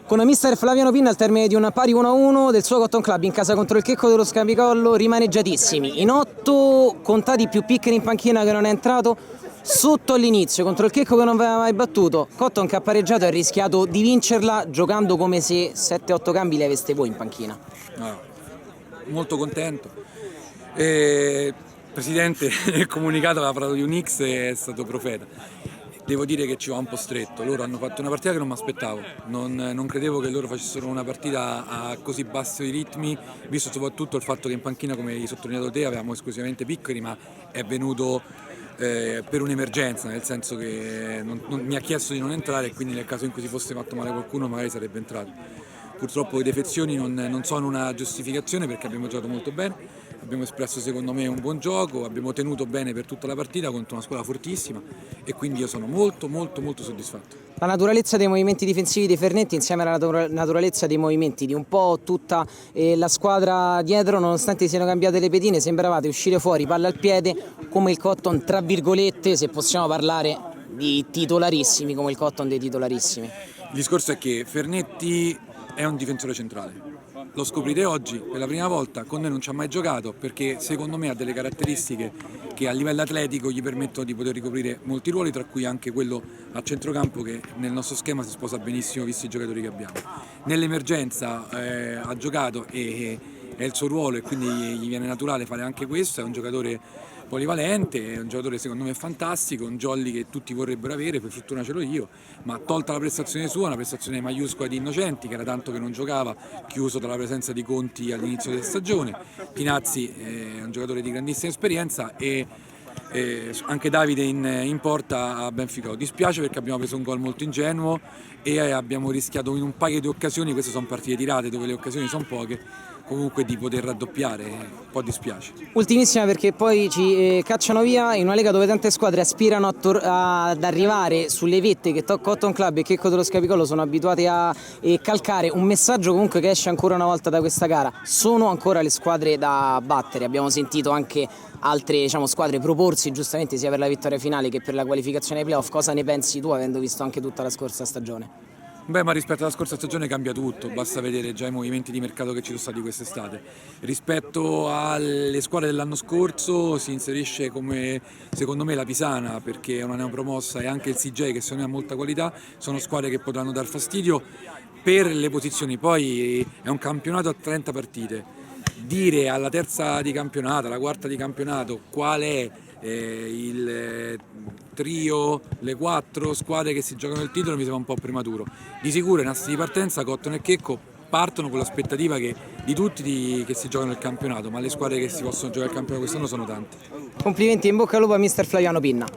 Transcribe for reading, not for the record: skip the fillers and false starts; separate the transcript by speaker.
Speaker 1: Con mister Flaviano Pinna al termine di un pari 1-1 del suo Cotton Club in casa contro il Checco dello Scapicollo, rimaneggiatissimi. In 8 contati più piccoli in panchina che non è entrato, sotto all'inizio contro il Checco che non aveva mai battuto. Cotton che ha pareggiato e ha rischiato di vincerla giocando come se 7-8 cambi li aveste voi in panchina.
Speaker 2: Molto contento. Presidente, nel comunicato aveva parlato di un X e è stato profeta. Devo dire che ci va un po' stretto, loro hanno fatto una partita che non mi aspettavo, non credevo che loro facessero una partita a così bassi ritmi, visto soprattutto il fatto che in panchina, come hai sottolineato te, avevamo esclusivamente piccoli, ma è venuto per un'emergenza, nel senso che mi ha chiesto di non entrare e quindi nel caso in cui si fosse fatto male qualcuno magari sarebbe entrato. Purtroppo le defezioni non sono una giustificazione perché abbiamo giocato molto bene, abbiamo espresso secondo me un buon gioco, abbiamo tenuto bene per tutta la partita contro una squadra fortissima e quindi io sono molto soddisfatto.
Speaker 1: La naturalezza dei movimenti difensivi dei Fernetti insieme alla naturalezza dei movimenti di un po' tutta la squadra dietro, nonostante siano cambiate le pedine, sembravate uscire fuori palla al piede come il Cotton, tra virgolette, se possiamo parlare di titolarissimi, come il Cotton dei titolarissimi.
Speaker 2: Il discorso è che Fernetti è un difensore centrale. Lo scoprirete oggi per la prima volta, con noi non ci ha mai giocato perché secondo me ha delle caratteristiche che a livello atletico gli permettono di poter ricoprire molti ruoli, tra cui anche quello a centrocampo che nel nostro schema si sposa benissimo visti i giocatori che abbiamo. Nell'emergenza ha giocato e è il suo ruolo e quindi gli viene naturale fare anche questo, è un giocatore polivalente, è un giocatore secondo me fantastico, un jolly che tutti vorrebbero avere, per fortuna ce l'ho io, ma tolta la prestazione sua, una prestazione maiuscola di Innocenti che era tanto che non giocava, chiuso dalla presenza di Conti all'inizio della stagione. Pinazzi è un giocatore di grandissima esperienza e anche Davide in porta a ben figato. Dispiace perché abbiamo preso un gol molto ingenuo e abbiamo rischiato in un paio di occasioni, queste sono partite tirate dove le occasioni sono poche, comunque di poter raddoppiare, un po' dispiace.
Speaker 1: Ultimissima perché poi ci cacciano via in una lega dove tante squadre aspirano ad arrivare sulle vette che Cotton Club e Checco dello Scapicollo sono abituati a calcare. Un messaggio comunque che esce ancora una volta da questa gara: sono ancora le squadre da battere. Abbiamo sentito anche altre squadre proporsi giustamente sia per la vittoria finale che per la qualificazione ai playoff. Cosa ne pensi tu, avendo visto anche tutta la scorsa stagione?
Speaker 2: Beh, ma rispetto alla scorsa stagione cambia tutto, basta vedere già i movimenti di mercato che ci sono stati quest'estate. Rispetto alle squadre dell'anno scorso si inserisce come secondo me la Pisana, perché è una neopromossa, e anche il CJ che secondo me ha molta qualità, sono squadre che potranno dar fastidio per le posizioni. Poi è un campionato a 30 partite, dire alla terza di campionato, alla quarta di campionato qual è il trio, le 4 squadre che si giocano il titolo mi sembra un po' prematuro. Di sicuro in assi di partenza Cotton e Checco partono con l'aspettativa di tutti che si giocano il campionato, ma le squadre che si possono giocare il campionato quest'anno sono tante.
Speaker 1: Complimenti e in bocca al lupo a mister Flaviano Pinna.